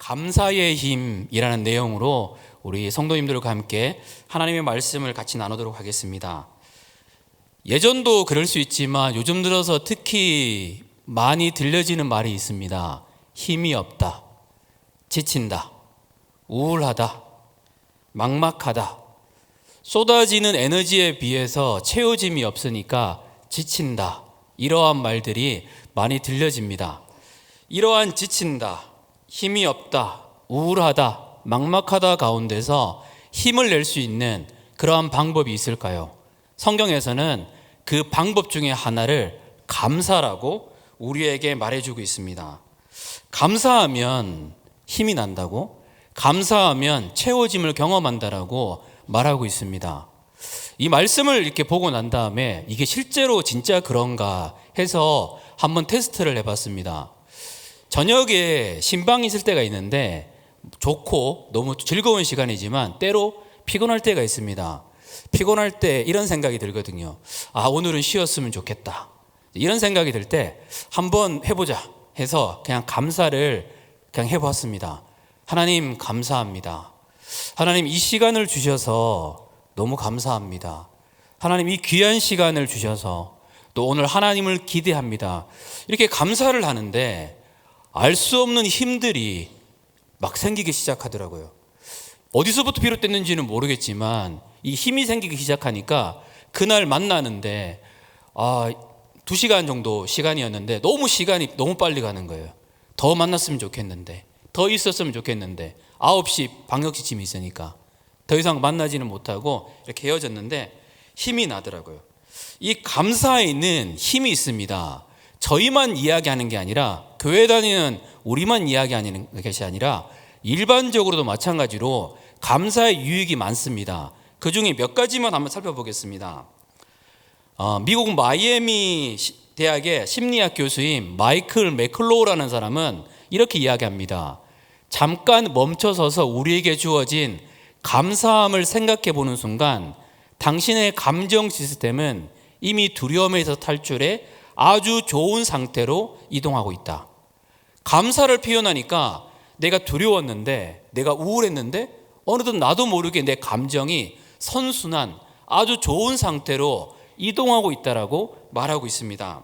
감사의 힘이라는 내용으로 우리 성도님들과 함께 하나님의 말씀을 같이 나누도록 하겠습니다. 예전도 그럴 수 있지만 요즘 들어서 특히 많이 들려지는 말이 있습니다. 힘이 없다, 지친다, 우울하다, 막막하다, 쏟아지는 에너지에 비해서 채워짐이 없으니까 지친다, 이러한 말들이 많이 들려집니다. 이러한 지친다, 힘이 없다, 우울하다, 막막하다 가운데서 힘을 낼 수 있는 그러한 방법이 있을까요? 성경에서는 그 방법 중에 하나를 감사라고 우리에게 말해주고 있습니다. 감사하면 힘이 난다고, 감사하면 채워짐을 경험한다라고 말하고 있습니다. 이 말씀을 이렇게 보고 난 다음에 이게 실제로 진짜 그런가 해서 한번 테스트를 해봤습니다. 저녁에 신방이 있을 때가 있는데 좋고 너무 즐거운 시간이지만 때로 피곤할 때가 있습니다. 피곤할 때 이런 생각이 들거든요. 오늘은 쉬었으면 좋겠다. 이런 생각이 들 때 한번 해보자 해서 그냥 감사를 그냥 해봤습니다. 하나님 감사합니다. 하나님 이 시간을 주셔서 너무 감사합니다. 하나님 이 귀한 시간을 주셔서 또 오늘 하나님을 기대합니다. 이렇게 감사를 하는데 알 수 없는 힘들이 막 생기기 시작하더라고요. 어디서부터 비롯됐는지는 모르겠지만 이 힘이 생기기 시작하니까 그날 만나는데 2시간 정도 시간이었는데 시간이 너무 빨리 가는 거예요. 더 만났으면 좋겠는데, 더 있었으면 좋겠는데 9시 방역지침이 있으니까 더 이상 만나지는 못하고 이렇게 헤어졌는데 힘이 나더라고요. 이 감사에는 힘이 있습니다. 저희만 이야기하는 게 아니라 교회 다니는 우리만 이야기하는 것이 아니라 일반적으로도 마찬가지로 감사의 유익이 많습니다. 그 중에 몇 가지만 한번 살펴보겠습니다. 미국 마이애미 대학의 심리학 교수인 마이클 맥클로우라는 사람은 이렇게 이야기합니다. 잠깐 멈춰서서 우리에게 주어진 감사함을 생각해 보는 순간 당신의 감정 시스템은 이미 두려움에서 탈출해 아주 좋은 상태로 이동하고 있다. 감사를 표현하니까 내가 두려웠는데, 내가 우울했는데 어느덧 나도 모르게 내 감정이 선순환, 아주 좋은 상태로 이동하고 있다라고 말하고 있습니다.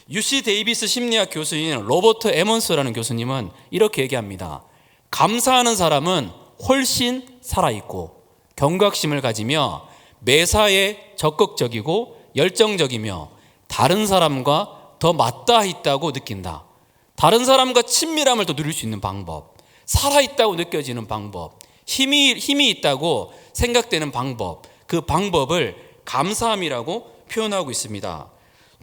UC 데이비스 심리학 교수인 로버트 에먼스라는 교수님은 이렇게 얘기합니다. 감사하는 사람은 훨씬 살아있고 경각심을 가지며 매사에 적극적이고 열정적이며 다른 사람과 더 맞닿아 있다고 느낀다. 다른 사람과 친밀함을 더 누릴 수 있는 방법, 살아있다고 느껴지는 방법, 힘이 있다고 생각되는 방법, 그 방법을 감사함이라고 표현하고 있습니다.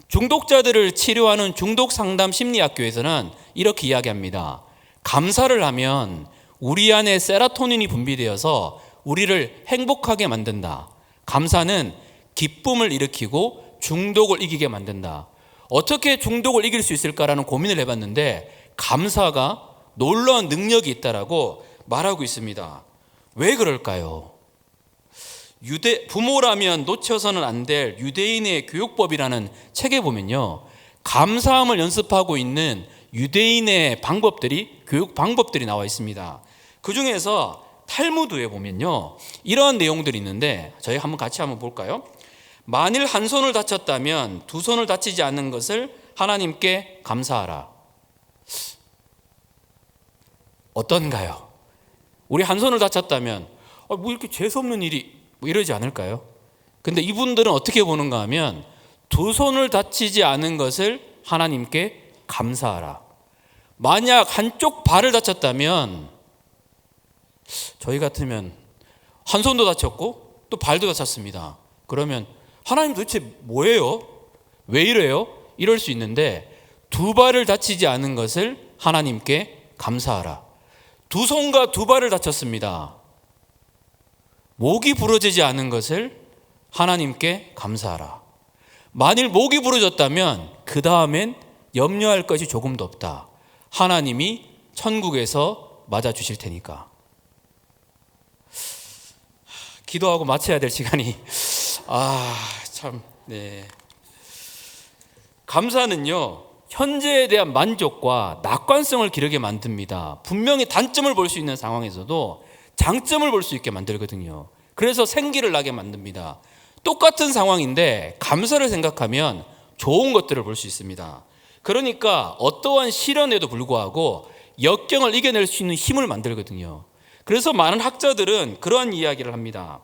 중독자들을 치료하는 중독상담 심리학교에서는 이렇게 이야기합니다. 감사를 하면 우리 안에 세로토닌이 분비되어서 우리를 행복하게 만든다. 감사는 기쁨을 일으키고 중독을 이기게 만든다. 어떻게 중독을 이길 수 있을까라는 고민을 해봤는데 감사가 놀라운 능력이 있다라고 말하고 있습니다. 왜 그럴까요? 부모라면 놓쳐서는 안 될 유대인의 교육법이라는 책에 보면요, 감사함을 연습하고 있는 유대인의 교육 방법들이 나와 있습니다. 그 중에서 탈무드에 보면요, 이러한 내용들이 있는데 저희 같이 한번 볼까요? 만일 한 손을 다쳤다면 두 손을 다치지 않는 것을 하나님께 감사하라. 어떤가요? 우리 한 손을 다쳤다면 뭐 이렇게 재수없는 일이 이러지 않을까요? 근데 이분들은 어떻게 보는가 하면 두 손을 다치지 않은 것을 하나님께 감사하라. 만약 한쪽 발을 다쳤다면 저희 같으면 한 손도 다쳤고 또 발도 다쳤습니다. 그러면 하나님 도대체 뭐예요? 왜 이래요? 이럴 수 있는데 두 발을 다치지 않은 것을 하나님께 감사하라. 두 손과 두 발을 다쳤습니다. 목이 부러지지 않은 것을 하나님께 감사하라. 만일 목이 부러졌다면 그 다음엔 염려할 것이 조금도 없다. 하나님이 천국에서 맞아주실 테니까. 기도하고 마쳐야 될 시간이 감사는요, 현재에 대한 만족과 낙관성을 기르게 만듭니다. 분명히 단점을 볼 수 있는 상황에서도 장점을 볼 수 있게 만들거든요. 그래서 생기를 나게 만듭니다. 똑같은 상황인데 감사를 생각하면 좋은 것들을 볼 수 있습니다. 그러니까 어떠한 시련에도 불구하고 역경을 이겨낼 수 있는 힘을 만들거든요. 그래서 많은 학자들은 그러한 이야기를 합니다.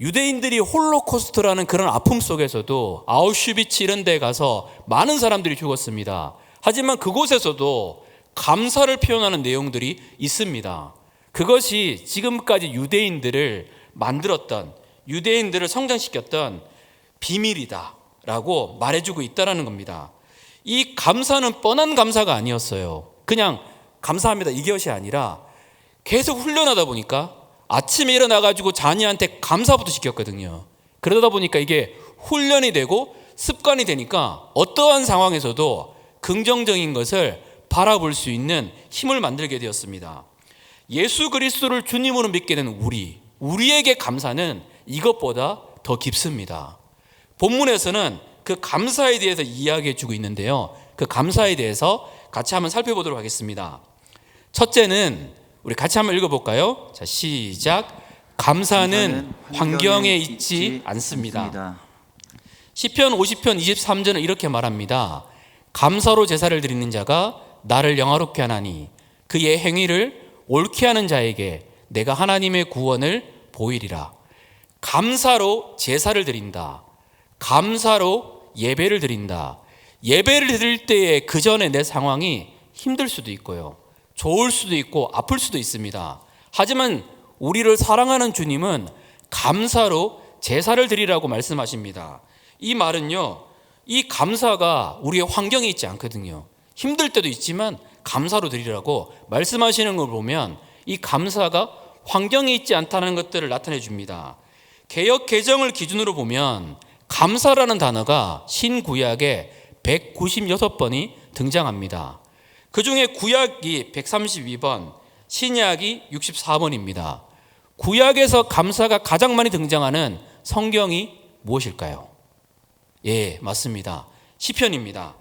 유대인들이 홀로코스트라는 그런 아픔 속에서도 아우슈비츠 이런 데 가서 많은 사람들이 죽었습니다. 하지만 그곳에서도 감사를 표현하는 내용들이 있습니다. 그것이 지금까지 유대인들을 만들었던, 유대인들을 성장시켰던 비밀이다 라고 말해주고 있다는 겁니다. 이 감사는 뻔한 감사가 아니었어요. 그냥 감사합니다 이것이 아니라 계속 훈련하다 보니까 아침에 일어나가지고 자녀한테 감사부터 시켰거든요. 그러다 보니까 이게 훈련이 되고 습관이 되니까 어떠한 상황에서도 긍정적인 것을 바라볼 수 있는 힘을 만들게 되었습니다. 예수 그리스도를 주님으로 믿게 된 우리에게 감사는 이것보다 더 깊습니다. 본문에서는 그 감사에 대해서 이야기해 주고 있는데요. 그 감사에 대해서 같이 한번 살펴보도록 하겠습니다. 첫째는 우리 같이 한번 읽어볼까요? 자, 시작. 감사는 환경에 있지 않습니다. 시편 50편 23절은 이렇게 말합니다. 감사로 제사를 드리는 자가 나를 영화롭게 하나니 그의 행위를 옳게 하는 자에게 내가 하나님의 구원을 보이리라. 감사로 제사를 드린다. 감사로 예배를 드린다. 예배를 드릴 때에 그 전에 내 상황이 힘들 수도 있고요. 좋을 수도 있고 아플 수도 있습니다. 하지만 우리를 사랑하는 주님은 감사로 제사를 드리라고 말씀하십니다. 이 말은요, 이 감사가 우리의 환경에 있지 않거든요. 힘들 때도 있지만 감사로 드리라고 말씀하시는 걸 보면 이 감사가 환경에 있지 않다는 것들을 나타내 줍니다. 개역 개정을 기준으로 보면 감사라는 단어가 신구약에 196번이 등장합니다. 그 중에 구약이 132번, 신약이 64번입니다. 구약에서 감사가 가장 많이 등장하는 성경이 무엇일까요? 예, 맞습니다. 시편입니다.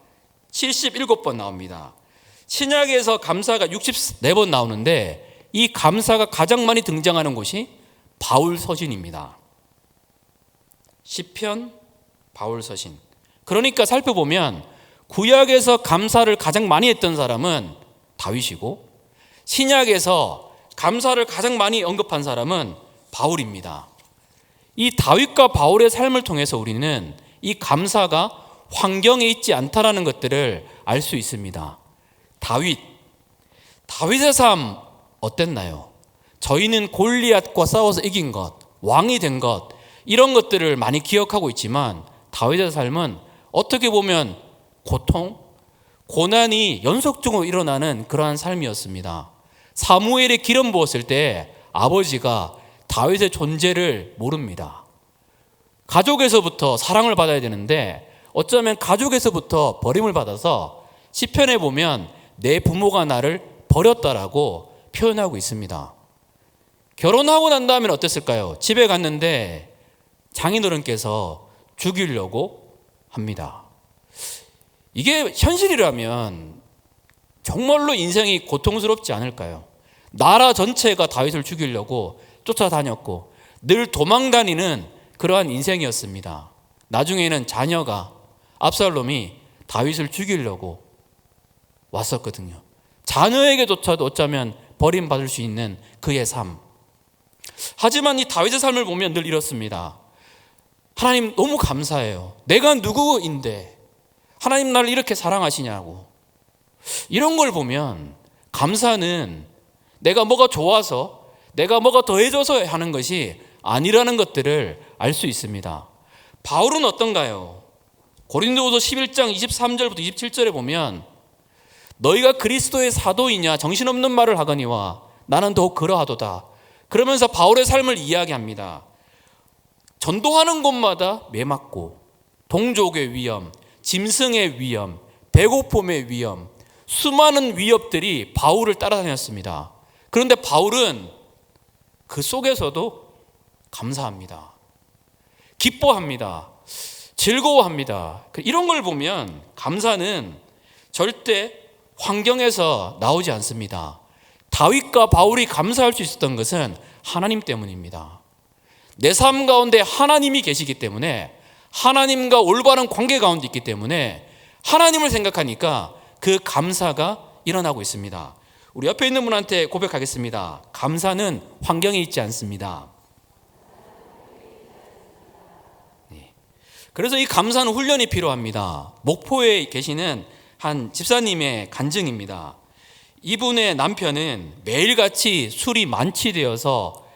77번 나옵니다. 신약에서 감사가 64번 나오는데 이 감사가 가장 많이 등장하는 곳이 바울 서신입니다. 시편, 바울 서신. 그러니까 살펴보면 구약에서 감사를 가장 많이 했던 사람은 다윗이고 신약에서 감사를 가장 많이 언급한 사람은 바울입니다. 이 다윗과 바울의 삶을 통해서 우리는 이 감사가 환경에 있지 않다라는 것들을 알 수 있습니다. 다윗의 삶 어땠나요? 저희는 골리앗과 싸워서 이긴 것, 왕이 된 것, 이런 것들을 많이 기억하고 있지만 다윗의 삶은 어떻게 보면 고통, 고난이 연속적으로 일어나는 그러한 삶이었습니다. 사무엘에 기름 부었을 때 아버지가 다윗의 존재를 모릅니다. 가족에서부터 사랑을 받아야 되는데 어쩌면 가족에서부터 버림을 받아서 시편에 보면 내 부모가 나를 버렸다라고 표현하고 있습니다. 결혼하고 난 다음엔 어땠을까요? 집에 갔는데 장인어른께서 죽이려고 합니다. 이게 현실이라면 정말로 인생이 고통스럽지 않을까요? 나라 전체가 다윗을 죽이려고 쫓아다녔고 늘 도망다니는 그러한 인생이었습니다. 나중에는 자녀가 압살롬이 다윗을 죽이려고 왔었거든요. 자녀에게조차도 어쩌면 버림받을 수 있는 그의 삶. 하지만 이 다윗의 삶을 보면 늘 이렇습니다. 하나님 너무 감사해요. 내가 누구인데 하나님 나를 이렇게 사랑하시냐고. 이런 걸 보면 감사는 내가 뭐가 좋아서 내가 뭐가 더해져서 하는 것이 아니라는 것들을 알 수 있습니다. 바울은 어떤가요? 고린도후서 11장 23절부터 27절에 보면 너희가 그리스도의 사도이냐 정신없는 말을 하거니와 나는 더욱 그러하도다. 그러면서 바울의 삶을 이야기합니다. 전도하는 곳마다 매맞고 동족의 위험, 짐승의 위험, 배고픔의 위험, 수많은 위협들이 바울을 따라다녔습니다. 그런데 바울은 그 속에서도 감사합니다. 기뻐합니다. 즐거워합니다. 이런 걸 보면 감사는 절대 환경에서 나오지 않습니다. 다윗과 바울이 감사할 수 있었던 것은 하나님 때문입니다. 내 삶 가운데 하나님이 계시기 때문에, 하나님과 올바른 관계 가운데 있기 때문에 하나님을 생각하니까 그 감사가 일어나고 있습니다. 우리 옆에 있는 분한테 고백하겠습니다. 감사는 환경에 있지 않습니다. 그래서 이 감사는 훈련이 필요합니다. 목포에 계시는 한 집사님의 간증입니다. 이분의 남편은 매일같이 술이 만취되어서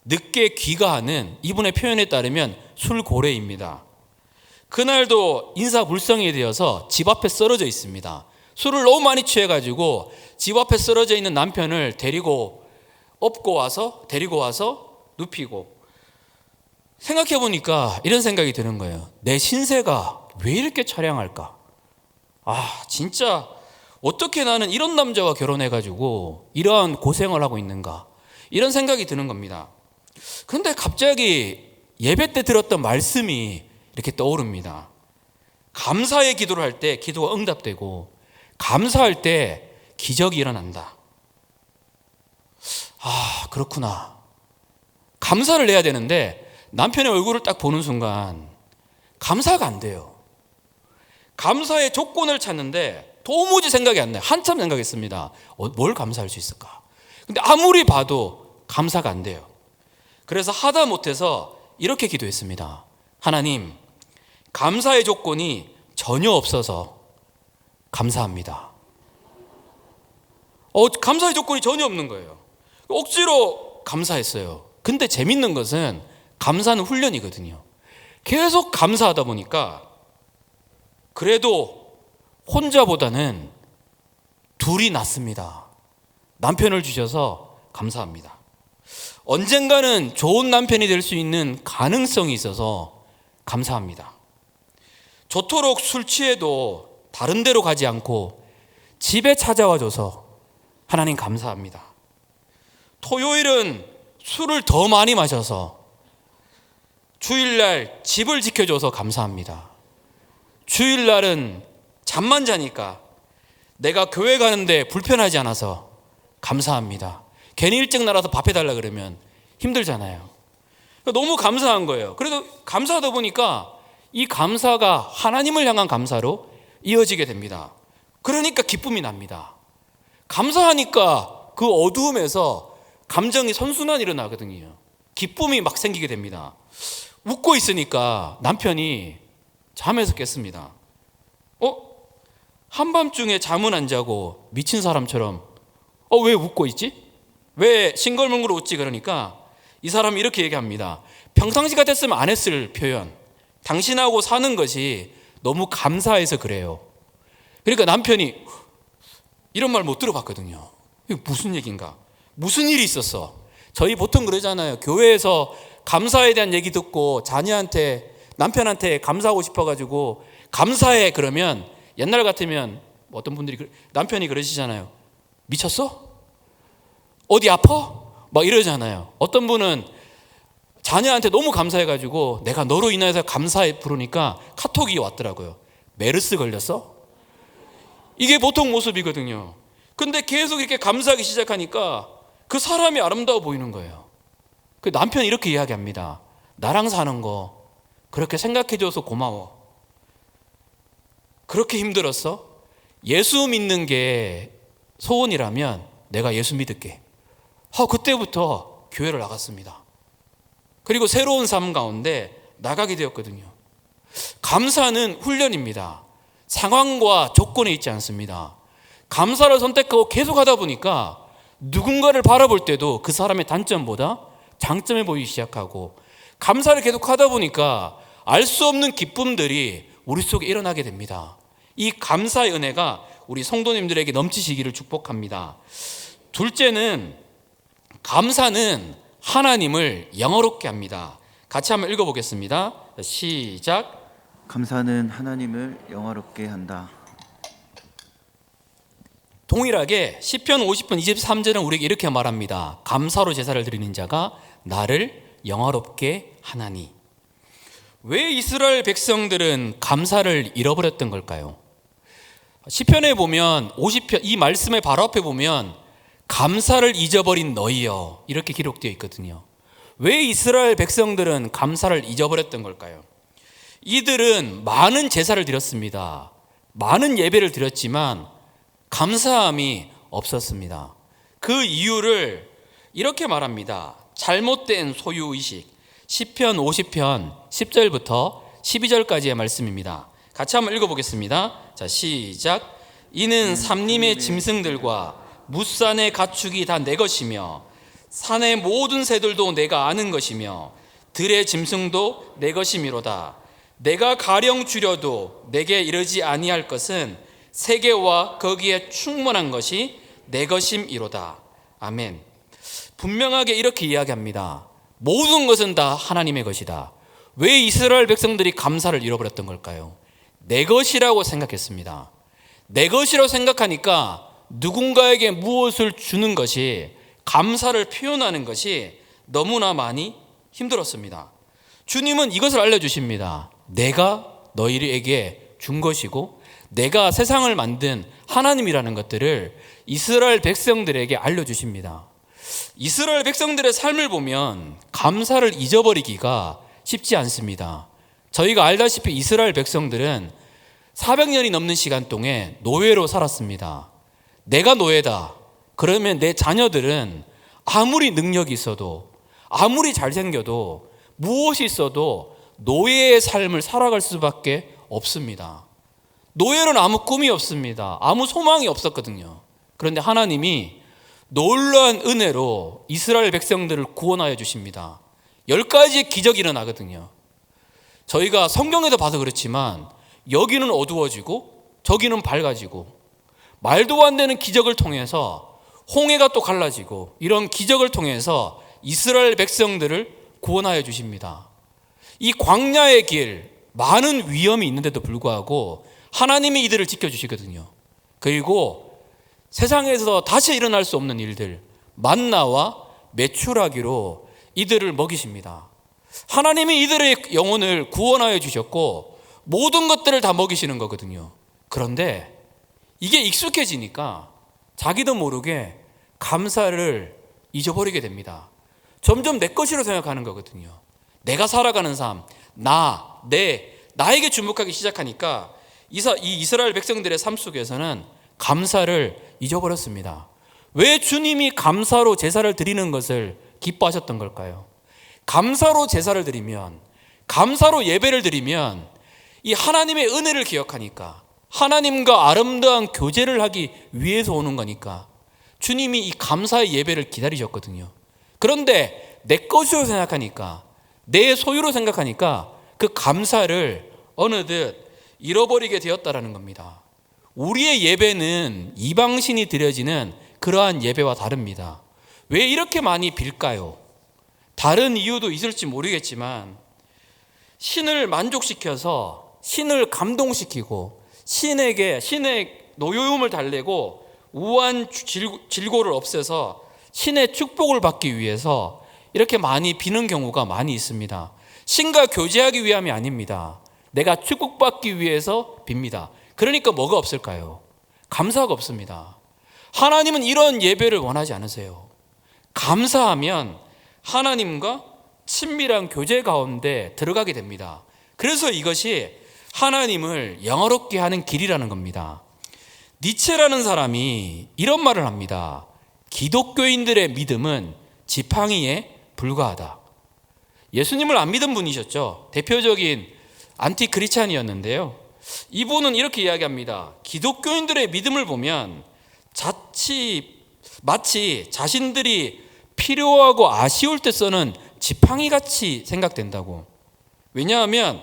늦게 귀가하는, 이분의 표현에 따르면 술고래입니다. 그날도 인사불성이 되어서 집 앞에 쓰러져 있습니다. 술을 너무 많이 취해가지고 집 앞에 쓰러져 있는 남편을 데리고 와서 눕히고, 생각해 보니까 이런 생각이 드는 거예요. 내 신세가 왜 이렇게 처량할까? 진짜 어떻게 나는 이런 남자와 결혼해가지고 이러한 고생을 하고 있는가? 이런 생각이 드는 겁니다. 그런데 갑자기 예배 때 들었던 말씀이 이렇게 떠오릅니다. 감사의 기도를 할 때 기도가 응답되고, 감사할 때 기적이 일어난다. 그렇구나. 감사를 해야 되는데 남편의 얼굴을 딱 보는 순간 감사가 안 돼요. 감사의 조건을 찾는데 도무지 생각이 안 나요. 한참 생각했습니다. 뭘 감사할 수 있을까? 근데 아무리 봐도 감사가 안 돼요. 그래서 하다 못해서 이렇게 기도했습니다. 하나님, 감사의 조건이 전혀 없어서 감사합니다. 감사의 조건이 전혀 없는 거예요. 억지로 감사했어요. 근데 재밌는 것은 감사는 훈련이거든요. 계속 감사하다 보니까 그래도 혼자보다는 둘이 낫습니다. 남편을 주셔서 감사합니다. 언젠가는 좋은 남편이 될 수 있는 가능성이 있어서 감사합니다. 좋도록 술 취해도 다른 데로 가지 않고 집에 찾아와줘서 하나님 감사합니다. 토요일은 술을 더 많이 마셔서 주일날 집을 지켜줘서 감사합니다. 주일날은 잠만 자니까 내가 교회 가는데 불편하지 않아서 감사합니다. 괜히 일찍 나가서 밥 해달라 그러면 힘들잖아요. 너무 감사한 거예요. 그래도 감사하다 보니까 이 감사가 하나님을 향한 감사로 이어지게 됩니다. 그러니까 기쁨이 납니다. 감사하니까 그 어두움에서 감정이 선순환이 일어나거든요. 기쁨이 막 생기게 됩니다. 웃고 있으니까 남편이 잠에서 깼습니다. 한밤중에 잠은 안 자고 미친 사람처럼 왜 웃고 있지? 왜 싱글벙글 웃지? 그러니까 이 사람이 이렇게 얘기합니다. 평상시 같았으면 안 했을 표현. 당신하고 사는 것이 너무 감사해서 그래요. 그러니까 남편이 이런 말 못 들어봤거든요. 이게 무슨 얘기인가? 무슨 일이 있었어? 저희 보통 그러잖아요. 교회에서 감사에 대한 얘기 듣고 자녀한테, 남편한테 감사하고 싶어가지고 감사해 그러면 옛날 같으면 어떤 분들이 남편이 그러시잖아요. 미쳤어? 어디 아파? 막 이러잖아요. 어떤 분은 자녀한테 너무 감사해가지고 내가 너로 인해서 감사해 부르니까 카톡이 왔더라고요. 메르스 걸렸어? 이게 보통 모습이거든요. 근데 계속 이렇게 감사하기 시작하니까 그 사람이 아름다워 보이는 거예요. 그 남편이 이렇게 이야기합니다. 나랑 사는 거 그렇게 생각해줘서 고마워. 그렇게 힘들었어? 예수 믿는 게 소원이라면 내가 예수 믿을게. 그때부터 교회를 나갔습니다. 그리고 새로운 삶 가운데 나가게 되었거든요. 감사는 훈련입니다. 상황과 조건에 있지 않습니다. 감사를 선택하고 계속 하다 보니까 누군가를 바라볼 때도 그 사람의 단점보다 장점을 보이기 시작하고, 감사를 계속 하다 보니까 알 수 없는 기쁨들이 우리 속에 일어나게 됩니다. 이 감사의 은혜가 우리 성도님들에게 넘치시기를 축복합니다. 둘째는 감사는 하나님을 영화롭게 합니다. 같이 한번 읽어보겠습니다. 시작. 감사는 하나님을 영화롭게 한다. 동일하게 시편 50편 23절은 우리에게 이렇게 말합니다. 감사로 제사를 드리는 자가 나를 영화롭게 하나니. 왜 이스라엘 백성들은 감사를 잃어버렸던 걸까요? 시편에 보면 50편 이 말씀의 바로 앞에 보면 감사를 잊어버린 너희여 이렇게 기록되어 있거든요. 왜 이스라엘 백성들은 감사를 잊어버렸던 걸까요? 이들은 많은 제사를 드렸습니다. 많은 예배를 드렸지만 감사함이 없었습니다. 그 이유를 이렇게 말합니다. 잘못된 소유의식. 시편 50편 10절부터 12절까지의 말씀입니다. 같이 한번 읽어보겠습니다. 자, 시작. 이는 삼림의 짐승들과 무산의 가축이 다 내 것이며 산의 모든 새들도 내가 아는 것이며 들의 짐승도 내 것이미로다. 내가 가령 주려도 내게 이르지 아니할 것은 세계와 거기에 충만한 것이 내 것임이로다. 아멘. 분명하게 이렇게 이야기합니다. 모든 것은 다 하나님의 것이다. 왜 이스라엘 백성들이 감사를 잃어버렸던 걸까요? 내 것이라고 생각했습니다. 내 것이라고 생각하니까 누군가에게 무엇을 주는 것이, 감사를 표현하는 것이 너무나 많이 힘들었습니다. 주님은 이것을 알려주십니다. 내가 너희에게 준 것이고 내가 세상을 만든 하나님이라는 것들을 이스라엘 백성들에게 알려주십니다. 이스라엘 백성들의 삶을 보면 감사를 잊어버리기가 쉽지 않습니다. 저희가 알다시피 이스라엘 백성들은 400년이 넘는 시간 동안 노예로 살았습니다. 내가 노예다. 그러면 내 자녀들은 아무리 능력이 있어도, 아무리 잘생겨도, 무엇이 있어도 노예의 삶을 살아갈 수밖에 없습니다. 노예는 아무 꿈이 없습니다. 아무 소망이 없었거든요. 그런데 하나님이 놀라운 은혜로 이스라엘 백성들을 구원하여 주십니다. 10가지의 기적이 일어나거든요. 저희가 성경에도 봐서 그렇지만 여기는 어두워지고 저기는 밝아지고, 말도 안 되는 기적을 통해서 홍해가 또 갈라지고, 이런 기적을 통해서 이스라엘 백성들을 구원하여 주십니다. 이 광야의 길, 많은 위험이 있는데도 불구하고 하나님이 이들을 지켜주시거든요. 그리고 세상에서 다시 일어날 수 없는 일들, 만나와 메추라기로 이들을 먹이십니다. 하나님이 이들의 영혼을 구원하여 주셨고 모든 것들을 다 먹이시는 거거든요. 그런데 이게 익숙해지니까 자기도 모르게 감사를 잊어버리게 됩니다. 점점 내 것이라고 생각하는 거거든요. 내가 살아가는 삶, 나에게 주목하기 시작하니까 이 이스라엘 백성들의 삶 속에서는 감사를 잊어버렸습니다. 왜 주님이 감사로 제사를 드리는 것을 기뻐하셨던 걸까요? 감사로 제사를 드리면, 감사로 예배를 드리면 이 하나님의 은혜를 기억하니까, 하나님과 아름다운 교제를 하기 위해서 오는 거니까 주님이 이 감사의 예배를 기다리셨거든요. 그런데 내 것으로 생각하니까, 내 소유로 생각하니까 그 감사를 어느덧 잃어버리게 되었다라는 겁니다. 우리의 예배는 이방신이 드려지는 그러한 예배와 다릅니다. 왜 이렇게 많이 빌까요? 다른 이유도 있을지 모르겠지만 신을 만족시켜서, 신을 감동시키고, 신의 노여움을 달래고 우한 질고를 없애서 신의 축복을 받기 위해서 이렇게 많이 비는 경우가 많이 있습니다. 신과 교제하기 위함이 아닙니다. 내가 축복받기 위해서 빕니다. 그러니까 뭐가 없을까요? 감사가 없습니다. 하나님은 이런 예배를 원하지 않으세요. 감사하면 하나님과 친밀한 교제 가운데 들어가게 됩니다. 그래서 이것이 하나님을 영화롭게 하는 길이라는 겁니다. 니체라는 사람이 이런 말을 합니다. 기독교인들의 믿음은 지팡이에 불과하다. 예수님을 안 믿은 분이셨죠. 대표적인 안티크리스찬이었는데요. 이분은 이렇게 이야기합니다. 기독교인들의 믿음을 보면 마치 자신들이 필요하고 아쉬울 때 쓰는 지팡이같이 생각된다고. 왜냐하면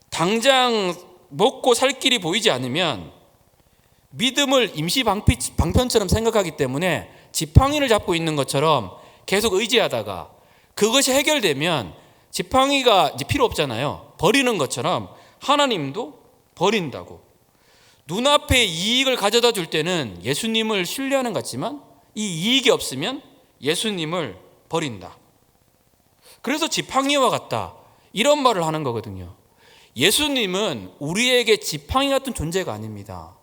당장 먹고 살 길이 보이지 않으면 믿음을 임시 방편처럼 생각하기 때문에 지팡이를 잡고 있는 것처럼 계속 의지하다가 그것이 해결되면 지팡이가 이제 필요 없잖아요. 버리는 것처럼 하나님도 버린다고. 눈앞에 이익을 가져다 줄 때는 예수님을 신뢰하는 것 같지만 이 이익이 없으면 예수님을 버린다. 그래서 지팡이와 같다. 이런 말을 하는 거거든요. 예수님은 우리에게 지팡이 같은 존재가 아닙니다.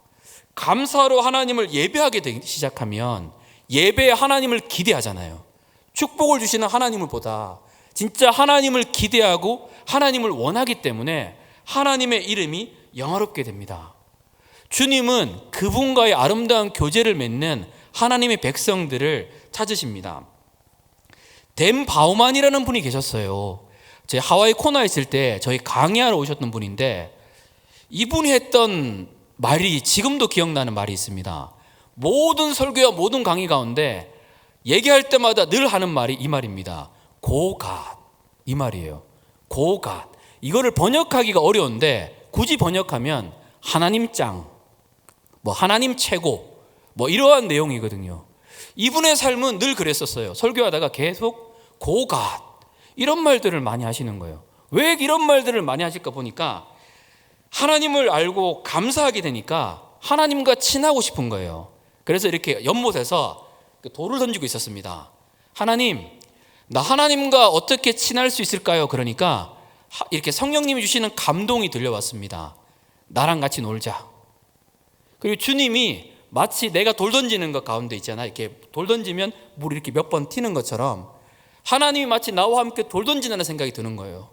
감사로 하나님을 예배하게 시작하면 예배에 하나님을 기대하잖아요. 축복을 주시는 하나님을 보다 진짜 하나님을 기대하고 하나님을 원하기 때문에 하나님의 이름이 영화롭게 됩니다. 주님은 그분과의 아름다운 교제를 맺는 하나님의 백성들을 찾으십니다. 댐 바우만이라는 분이 계셨어요. 제 하와이 코나에 있을 때 저희 강의하러 오셨던 분인데 이분이 했던 말이 지금도 기억나는 말이 있습니다. 모든 설교와 모든 강의 가운데 얘기할 때마다 늘 하는 말이 이 말입니다. 고갓, 이 말이에요. 고갓. 이거를 번역하기가 어려운데 굳이 번역하면 하나님 짱, 하나님 최고, 이러한 내용이거든요. 이분의 삶은 늘 그랬었어요. 설교하다가 계속 고갓 이런 말들을 많이 하시는 거예요. 왜 이런 말들을 많이 하실까 보니까 하나님을 알고 감사하게 되니까 하나님과 친하고 싶은 거예요. 그래서 이렇게 연못에서 돌을 던지고 있었습니다. 하나님, 나 하나님과 어떻게 친할 수 있을까요? 그러니까 이렇게 성령님이 주시는 감동이 들려왔습니다. 나랑 같이 놀자. 그리고 주님이 마치 내가 돌 던지는 것 가운데 있잖아. 이렇게 돌 던지면 물이 이렇게 몇 번 튀는 것처럼 하나님이 마치 나와 함께 돌 던진다는 생각이 드는 거예요.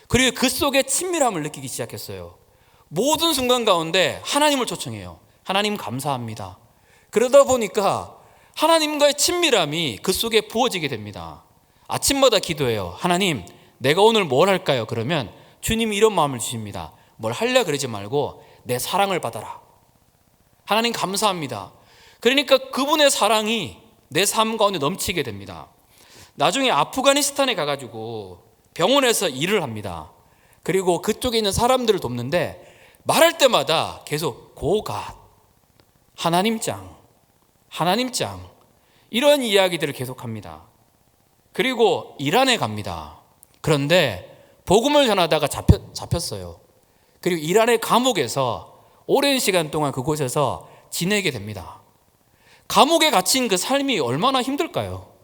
그리고 그 속에 친밀함을 느끼기 시작했어요. 모든 순간 가운데 하나님을 초청해요. 하나님 감사합니다. 그러다 보니까 하나님과의 친밀함이 그 속에 부어지게 됩니다. 아침마다 기도해요. 하나님, 내가 오늘 뭘 할까요? 그러면 주님이 이런 마음을 주십니다. 뭘 하려 그러지 말고 내 사랑을 받아라. 하나님 감사합니다. 그러니까 그분의 사랑이 내 삶 가운데 넘치게 됩니다. 나중에 아프가니스탄에 가가지고 병원에서 일을 합니다. 그리고 그쪽에 있는 사람들을 돕는데 말할 때마다 계속 고갓, 하나님 짱, 하나님 짱 이런 이야기들을 계속합니다. 그리고 이란에 갑니다. 그런데 복음을 전하다가 잡혔어요. 그리고 이란의 감옥에서 오랜 시간 동안 그곳에서 지내게 됩니다. 감옥에 갇힌 그 삶이 얼마나 힘들까요?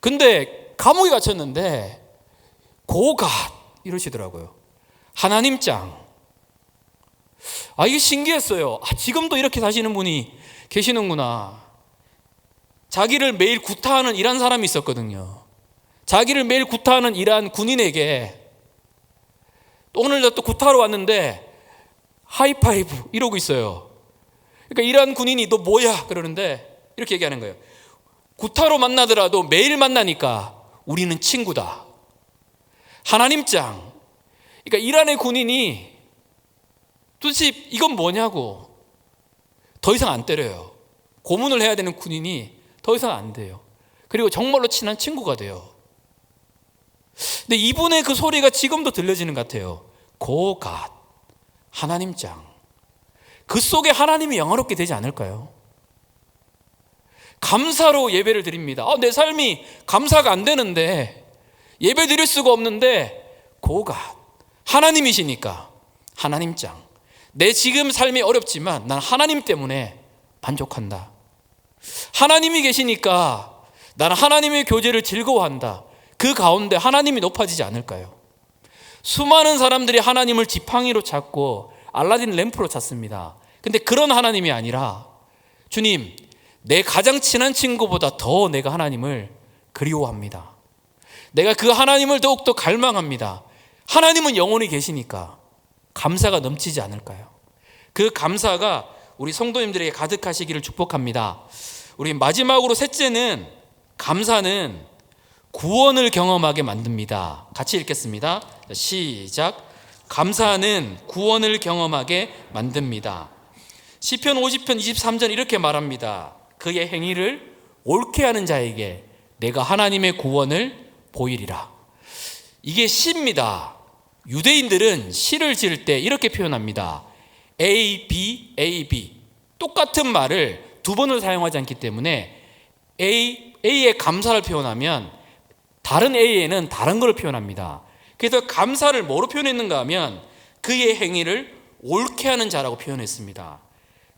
근데 감옥에 갇혔는데 고갓 이러시더라고요. 하나님 짱. 이게 신기했어요. 지금도 이렇게 사시는 분이 계시는구나. 자기를 매일 구타하는 이란 사람이 있었거든요. 자기를 매일 구타하는 이란 군인에게 오늘 또 구타하러 왔는데 하이파이브 이러고 있어요. 그러니까 이란 군인이 너 뭐야? 그러는데 이렇게 얘기하는 거예요. 구타로 만나더라도 매일 만나니까 우리는 친구다. 하나님 짱. 그러니까 이란의 군인이 도대체 이건 뭐냐고 더 이상 안 때려요. 고문을 해야 되는 군인이 더 이상 안 돼요. 그리고 정말로 친한 친구가 돼요. 근데 이분의 그 소리가 지금도 들려지는 것 같아요. 고갓, 하나님 짱. 그 속에 하나님이 영화롭게 되지 않을까요? 감사로 예배를 드립니다. 내 삶이 감사가 안 되는데 예배 드릴 수가 없는데 고갓, 하나님이시니까 하나님 짱. 내 지금 삶이 어렵지만 난 하나님 때문에 만족한다. 하나님이 계시니까 나는 하나님의 교제를 즐거워한다. 그 가운데 하나님이 높아지지 않을까요? 수많은 사람들이 하나님을 지팡이로 찾고 알라딘 램프로 찾습니다. 근데 그런 하나님이 아니라 주님, 내 가장 친한 친구보다 더 내가 하나님을 그리워합니다. 내가 그 하나님을 더욱더 갈망합니다. 하나님은 영원히 계시니까 감사가 넘치지 않을까요? 그 감사가 우리 성도님들에게 가득하시기를 축복합니다. 우리 마지막으로 셋째는 감사는 구원을 경험하게 만듭니다. 같이 읽겠습니다. 시작. 감사는 구원을 경험하게 만듭니다. 시편 50편 23절 이렇게 말합니다. 그의 행위를 옳게 하는 자에게 내가 하나님의 구원을 보이리라. 이게 시입니다. 유대인들은 시를 지을 때 이렇게 표현합니다. A, B, A, B. 똑같은 말을 두 번을 사용하지 않기 때문에 A의 감사를 표현하면 다른 A에는 다른 걸 표현합니다. 그래서 감사를 뭐로 표현했는가 하면 그의 행위를 옳게 하는 자라고 표현했습니다.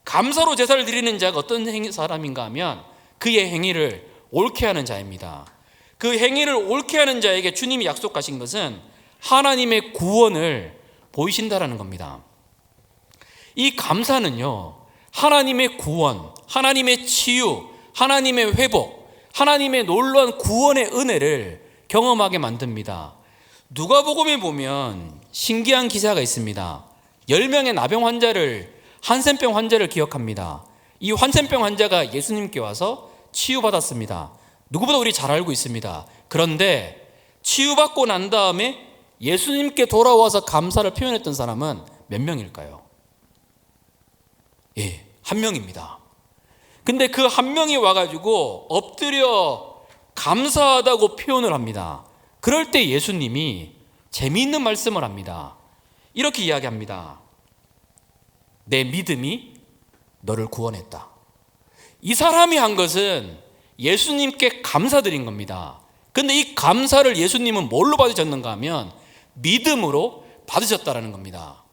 감사로 제사를 드리는 자가 어떤 사람인가 하면 그의 행위를 옳게 하는 자입니다. 그 행위를 옳게 하는 자에게 주님이 약속하신 것은 하나님의 구원을 보이신다라는 겁니다. 이 감사는요, 하나님의 구원, 하나님의 치유, 하나님의 회복, 하나님의 놀라운 구원의 은혜를 경험하게 만듭니다. 누가복음에 보면 신기한 기사가 있습니다. 10명의 나병 환자를, 한센병 환자를 기억합니다. 이 한센병 환자가 예수님께 와서 치유받았습니다. 누구보다 우리 잘 알고 있습니다. 그런데 치유받고 난 다음에 예수님께 돌아와서 감사를 표현했던 사람은 몇 명일까요? 예, 한 명입니다. 근데 그 한 명이 와가지고 엎드려 감사하다고 표현을 합니다. 그럴 때 예수님이 재미있는 말씀을 합니다. 이렇게 이야기합니다. 내 믿음이 너를 구원했다. 이 사람이 한 것은 예수님께 감사드린 겁니다. 근데 이 감사를 예수님은 뭘로 받으셨는가 하면 믿음으로 받으셨다라는 겁니다.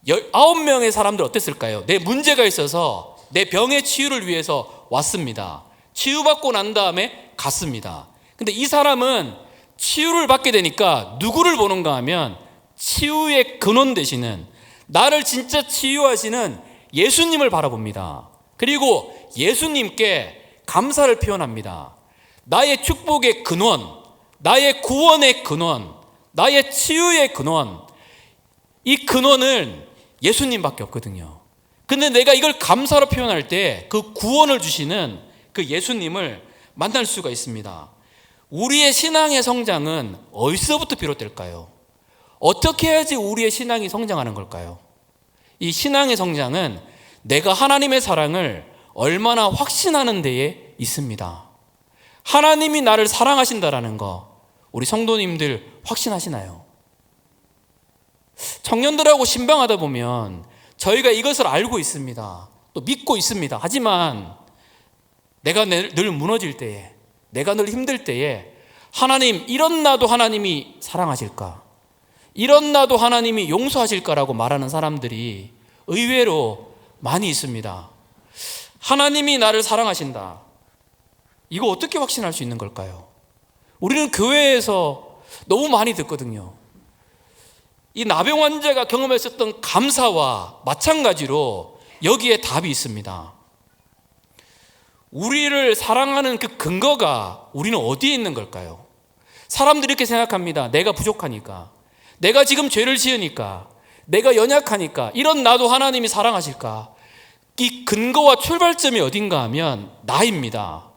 19명의 사람들 어땠을까요? 내 문제가 있어서 내 병의 치유를 위해서 왔습니다. 치유받고 난 다음에 갔습니다. 근데 이 사람은 치유를 받게 되니까 누구를 보는가 하면 치유의 근원 되시는, 나를 진짜 치유하시는 예수님을 바라봅니다. 그리고 예수님께 감사를 표현합니다. 나의 축복의 근원, 나의 구원의 근원, 나의 치유의 근원, 이 근원은 예수님밖에 없거든요. 근데 내가 이걸 감사로 표현할 때 그 구원을 주시는 그 예수님을 만날 수가 있습니다. 우리의 신앙의 성장은 어디서부터 비롯될까요? 어떻게 해야지 우리의 신앙이 성장하는 걸까요? 이 신앙의 성장은 내가 하나님의 사랑을 얼마나 확신하는 데에 있습니다. 하나님이 나를 사랑하신다라는 거 우리 성도님들 확신하시나요? 청년들하고 신방하다 보면 저희가 이것을 알고 있습니다. 또 믿고 있습니다. 하지만 내가 늘 무너질 때에, 내가 늘 힘들 때에 하나님, 이런 나도 하나님이 사랑하실까? 이런 나도 하나님이 용서하실까라고 말하는 사람들이 의외로 많이 있습니다. 하나님이 나를 사랑하신다. 이거 어떻게 확신할 수 있는 걸까요? 우리는 교회에서 너무 많이 듣거든요. 이 나병 환자가 경험했었던 감사와 마찬가지로 여기에 답이 있습니다. 우리를 사랑하는 그 근거가 우리는 어디에 있는 걸까요? 사람들이 이렇게 생각합니다. 내가 부족하니까, 내가 지금 죄를 지으니까, 내가 연약하니까 이런 나도 하나님이 사랑하실까? 이 근거와 출발점이 어딘가 하면 나입니다.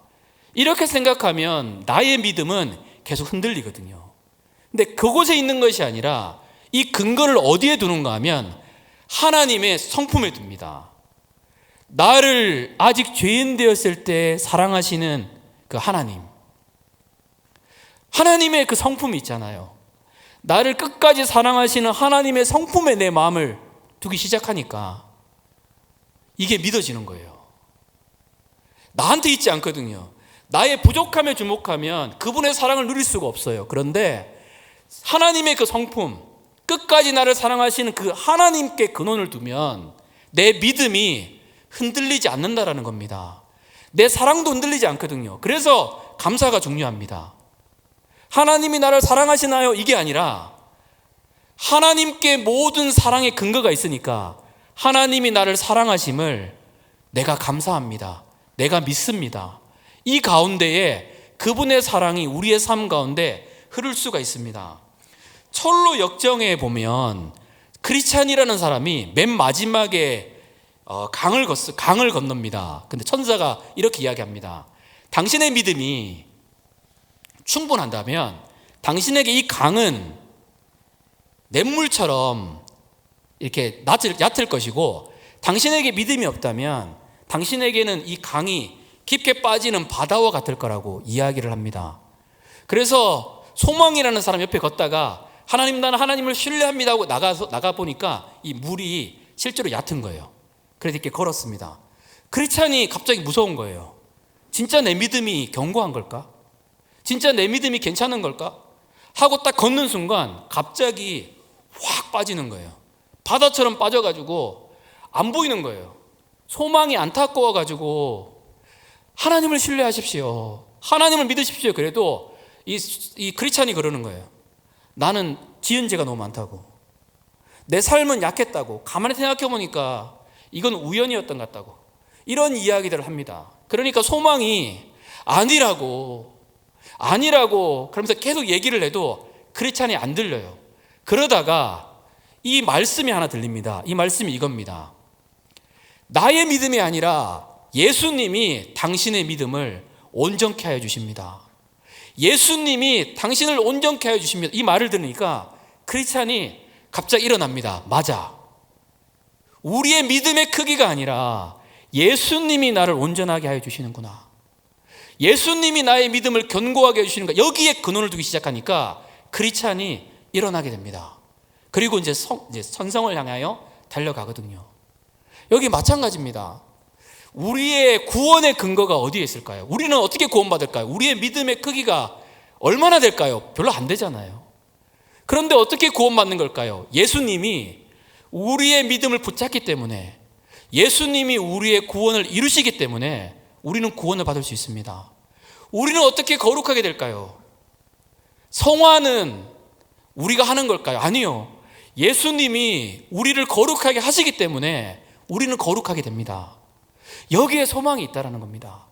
이렇게 생각하면 나의 믿음은 계속 흔들리거든요. 근데 그곳에 있는 것이 아니라 이 근거를 어디에 두는가 하면 하나님의 성품에 둡니다. 나를 아직 죄인 되었을 때 사랑하시는 그 하나님, 하나님의 그 성품이 있잖아요. 나를 끝까지 사랑하시는 하나님의 성품에 내 마음을 두기 시작하니까 이게 믿어지는 거예요. 나한테 있지 않거든요. 나의 부족함에 주목하면 그분의 사랑을 누릴 수가 없어요. 그런데 하나님의 그 성품, 끝까지 나를 사랑하시는 그 하나님께 근원을 두면 내 믿음이 흔들리지 않는다라는 겁니다. 내 사랑도 흔들리지 않거든요. 그래서 감사가 중요합니다. 하나님이 나를 사랑하시나요? 이게 아니라 하나님께 모든 사랑의 근거가 있으니까 하나님이 나를 사랑하심을 내가 감사합니다. 내가 믿습니다. 이 가운데에 그분의 사랑이 우리의 삶 가운데 흐를 수가 있습니다. 철로 역정에 보면 크리스찬이라는 사람이 맨 마지막에 강을 건넙니다. 근데 천사가 이렇게 이야기합니다. 당신의 믿음이 충분한다면 당신에게 이 강은 냇물처럼 이렇게 얕을 것이고, 당신에게 믿음이 없다면 당신에게는 이 강이 깊게 빠지는 바다와 같을 거라고 이야기를 합니다. 그래서 소망이라는 사람 옆에 걷다가 하나님, 나는 하나님을 신뢰합니다 하고 나가 보니까 이 물이 실제로 얕은 거예요. 그래서 이렇게 걸었습니다. 크리스찬이 갑자기 무서운 거예요. 진짜 내 믿음이 견고한 걸까? 진짜 내 믿음이 괜찮은 걸까? 하고 딱 걷는 순간 갑자기 확 빠지는 거예요. 바다처럼 빠져가지고 안 보이는 거예요. 소망이 안타까워가지고 하나님을 신뢰하십시오, 하나님을 믿으십시오. 그래도 이 크리스찬이 그러는 거예요. 나는 지은 죄가 너무 많다고, 내 삶은 약했다고, 가만히 생각해 보니까 이건 우연이었던 것 같다고, 이런 이야기들을 합니다. 그러니까 소망이 아니라고 그러면서 계속 얘기를 해도 크리스찬이 안 들려요. 그러다가 이 말씀이 하나 들립니다. 이 말씀이 이겁니다. 나의 믿음이 아니라 예수님이 당신의 믿음을 온전케 하여 주십니다. 예수님이 당신을 온전케 하여 주십니다. 이 말을 들으니까 크리스찬이 갑자기 일어납니다. 맞아, 우리의 믿음의 크기가 아니라 예수님이 나를 온전하게 하여 주시는구나, 예수님이 나의 믿음을 견고하게 해주시는 것, 여기에 근원을 두기 시작하니까 크리스찬이 일어나게 됩니다. 그리고 이제 선성을 향하여 달려가거든요. 여기 마찬가지입니다. 우리의 구원의 근거가 어디에 있을까요? 우리는 어떻게 구원받을까요? 우리의 믿음의 크기가 얼마나 될까요? 별로 안 되잖아요. 그런데 어떻게 구원받는 걸까요? 예수님이 우리의 믿음을 붙잡기 때문에, 예수님이 우리의 구원을 이루시기 때문에 우리는 구원을 받을 수 있습니다. 우리는 어떻게 거룩하게 될까요? 성화는 우리가 하는 걸까요? 아니요. 예수님이 우리를 거룩하게 하시기 때문에 우리는 거룩하게 됩니다. 여기에 소망이 있다는 겁니다.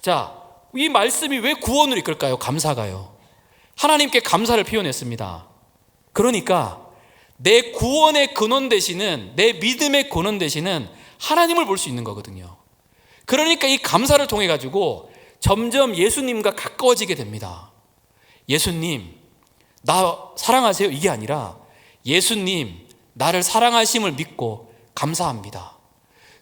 자, 이 말씀이 왜 구원을 이끌까요? 감사가요. 하나님께 감사를 표현했습니다. 그러니까 내 구원의 근원 되시는, 내 믿음의 근원 되시는 하나님을 볼 수 있는 거거든요. 그러니까 이 감사를 통해 가지고 점점 예수님과 가까워지게 됩니다. 예수님, 나 사랑하세요, 이게 아니라 예수님, 나를 사랑하심을 믿고 감사합니다.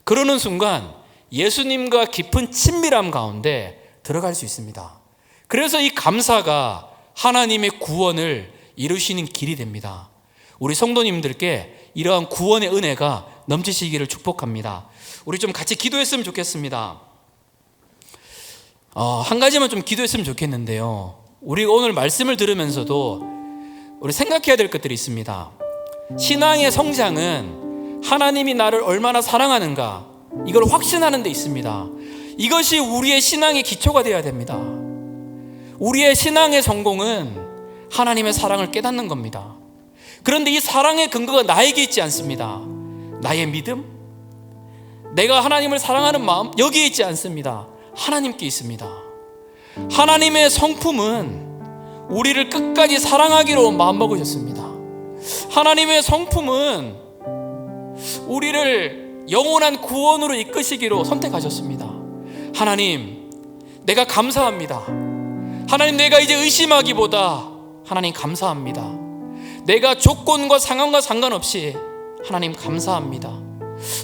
그러는 순간 예수님과 깊은 친밀함 가운데 들어갈 수 있습니다. 그래서 이 감사가 하나님의 구원을 이루시는 길이 됩니다. 우리 성도님들께 이러한 구원의 은혜가 넘치시기를 축복합니다. 우리 좀 같이 기도했으면 좋겠습니다. 한 가지만 좀 기도했으면 좋겠는데요, 우리 오늘 말씀을 들으면서도 우리 생각해야 될 것들이 있습니다. 신앙의 성장은 하나님이 나를 얼마나 사랑하는가, 이걸 확신하는 데 있습니다. 이것이 우리의 신앙의 기초가 되어야 됩니다. 우리의 신앙의 성공은 하나님의 사랑을 깨닫는 겁니다. 그런데 이 사랑의 근거가 나에게 있지 않습니다. 나의 믿음, 내가 하나님을 사랑하는 마음, 여기에 있지 않습니다. 하나님께 있습니다. 하나님의 성품은 우리를 끝까지 사랑하기로 마음먹으셨습니다. 하나님의 성품은 우리를 영원한 구원으로 이끄시기로 선택하셨습니다. 하나님, 내가 감사합니다. 하나님, 내가 이제 의심하기보다 하나님 감사합니다. 내가 조건과 상황과 상관없이 하나님 감사합니다.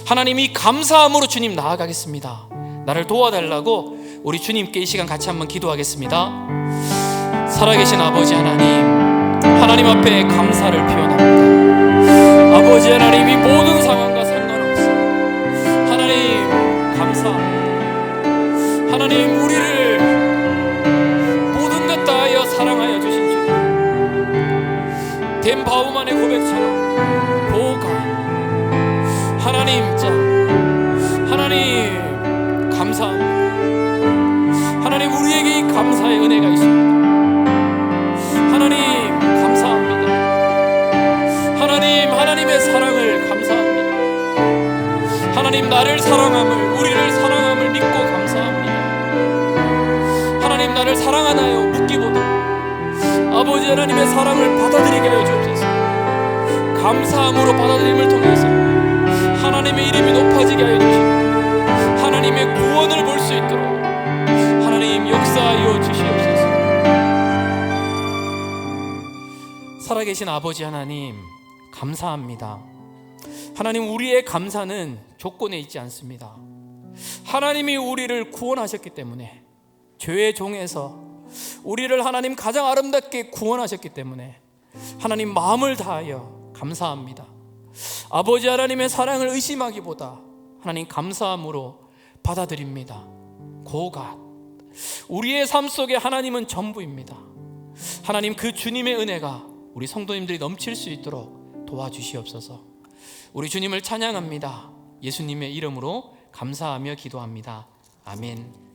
하나님, 이 감사함으로 주님 나아가겠습니다. 나를 도와달라고 우리 주님께 이 시간 같이 한번 기도하겠습니다. 살아계신 아버지 하나님 앞에 감사를 표현합니다. 아버지 하나님, 이 모든 상황과 상관없이 하나님 감사합니다. 하나님, 우리를 모든 것 다하여 사랑하여 주신 주님, 된 바우만의 고백처럼 보호가 하나님, 하나님 감사합니다. 하나님, 우리에게 이 감사의 은혜가 있습니다. 하나님 감사합니다. 하나님의 사랑을 감사합니다. 하나님, 나를 사랑함을, 우리를 사랑함을 믿고 감사합니다. 하나님, 나를 사랑하나요? 묻기보다 아버지 하나님의 사랑을 받아들이게 하여 주옵소서. 감사함으로 받아들임을 통해서 하나님의 이름이 높아지게 하여 주시고 하나님의 구원을 볼 수 있도록 하나님 역사하여 주시옵소서. 살아계신 아버지 하나님 감사합니다. 하나님, 우리의 감사는 조건에 있지 않습니다. 하나님이 우리를 구원하셨기 때문에, 죄의 종에서 우리를 하나님 가장 아름답게 구원하셨기 때문에 하나님 마음을 다하여 감사합니다. 아버지 하나님의 사랑을 의심하기보다 하나님 감사함으로 받아들입니다. 고갓, 우리의 삶 속에 하나님은 전부입니다. 하나님, 그 주님의 은혜가 우리 성도님들이 넘칠 수 있도록 도와주시옵소서. 우리 주님을 찬양합니다. 예수님의 이름으로 감사하며 기도합니다. 아멘.